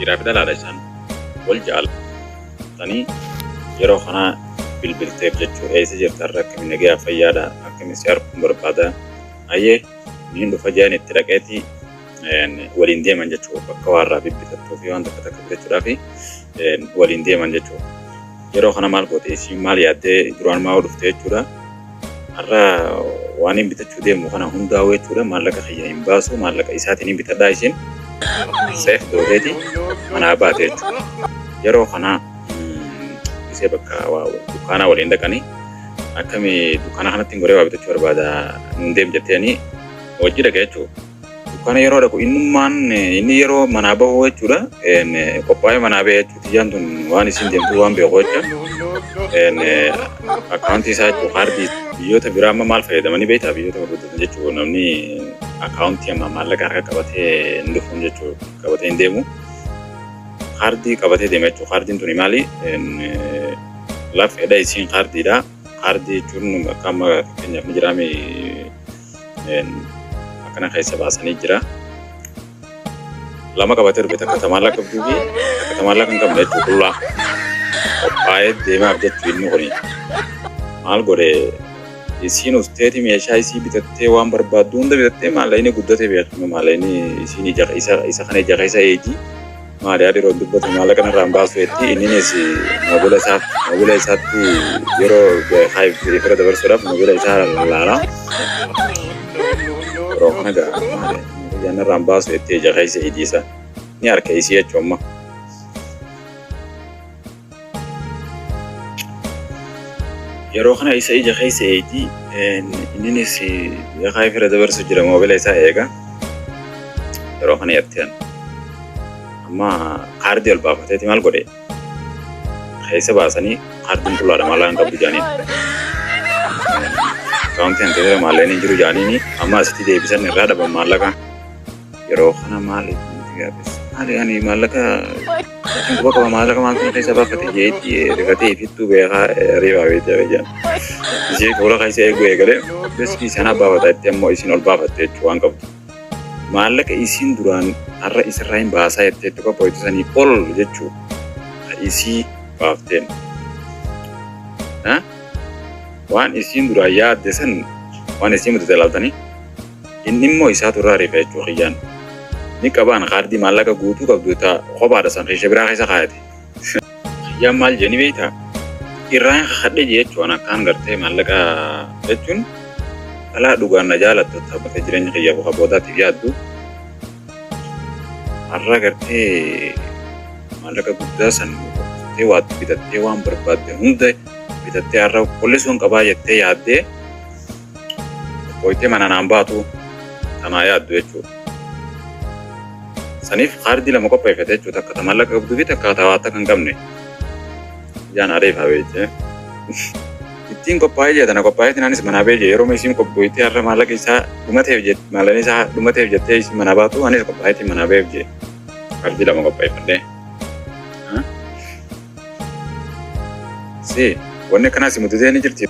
dhiiraa fi dhalaadha isaan wal jaalatanii yeroo kana bilbilteef jechuudha. Eessa jirta irra akkamiin nagaa fayyaadha akkamiin si arguun barbaada. Ayyee niin dhufa jaan itti dhaqeeti waliin deeman jechuudha. Bakka warraa bibbitattuu fi waan takka takka bitachuudhaa fi waliin deeman jechuudha. Yeroo kana maal goote isiin maal yaaddee duraan maa dhufte jechuudha. Har'a waan hin bitachuu deemu kana hundaa'u jechuudha. Maallaqa kiyya hin baasu maallaqa isaatiin hin bitadhaa isiin seef dooteeti manaa baate jechuudha. Yeroo kana isee bakka dukkaanaa waliin dhaqanii akkamii dukkaana kanatti hin goree waa bitachuu barbaada hin deem jetteeni hojii dhaqa jechuudha. Dukkaana yeroo dhaqu inni yeroo manaa bahu jechuudha. Qophaa'ee manaa bahee jechuudha. Tiyyaan tun waan isin deemtu waan beeku jecha akkaawuntii isaa jechuudha. Kaardii biyyoota biraa amma maal fayyadamanii beektaa biyyoota gurguddatan jechuudha. Namni akkaawuntii amma maallaqa harka qabatee hin dhufuun jechuudha. Qabatee hin deemu. Kaardii qabatee deema jechuudha. Kaardiin tuni maali? Lafeedha isiin kaardiidha. Kaardii jechuun akka amma fakkeenyaaf ni jiraame akkana keessa baasanii jira. Lama qabatee dhufe takka maallaqa qabduu fi takka maallaqa hin qabne jechuudha. Qullaa qophaa'ee deemaaf jechuudha inni kuni. Maal godhe isiin usteeti meeshaa isii bitattee waan barbaaddu hunda bitattee maallaqni guddatee beekama maallaqni isiin isa kana ija keessa eegi. Maali adi yeroo dubbatu maallaqa irraa hin baasu jetti inninis moobila isaatti yeroo fira dabarsuudhaaf moobila isaa laala. Yeroo kana ijaan irraa hin baasu jetti ija keessa eegiisa ni harka isii jechuudha amma. Yeroo kana isa ija keessa eegi inninis fira dabarsu jira moobila isaa eega. Yeroo kana yatteen. Amma kaardii ol baafateeti maal godhe keessa baasanii kaardiin qullaadha maallaqaan qabdu jaaniin akkaawuntii hanqisee maallaqni hin jiru jaaniini amma asitti deebisan irraa dhaban maallaqa yeroo kana maali ani maallaqa quba qaba maallaqa maal kana keessa baafate jeetti rifatee ifittuu beekaa riifaa beektaa jaan ishee fuula keessa eeguu eegalee beskii sana baafata itti ammoo isin ol baafatte jechuu waan qabdu. Maallaqa isiin duraan har'a isirraa hin baasaa jettee tokko qo'atisanii ol jechuudha. Isii baafteen. Waan isiin duraan yaadde san waan isiin mutate ilaaltanii inni immoo isaa turraa rifa jechuudha kiyyaan. Ni qabaan kaardii maallaqa guutuu qabdu ta'a kophaadha san keessa biraa keessa kaayate. Kiyyaan maal jedhani beektaa? Irraan kadhee jechuudha akkaan gartee maallaqa jechuun. Alaa dhugaan na jaalattu taphatee jireenya kiyya bu'aa boodaatiif yaaddu har'a gartee maallaqa guddaa san bitattee waatti bitattee waan barbaadde hunda bitattee har'a qollisuun qabaa jettee yaaddee qoytee mana naan baatu tanaa yaaddu jechuudha. Saniif kaardii lama qopheeffate jechuudha. Takka maallaqa qabduu fi takka tawaata kan qabne jaan adeefaa beekte. Ittiin qophaa'ee jedhana qophaa'ee tinaanis manaa beekee yeroo isiin qophoittee har'a maallaqa isaa dhumateef jettee isiin manaa baatu anis qophaa'eetiin manaa beekee kaardii lama qopheeffadhee. Si wanni akkanaas mudatee ni jirti.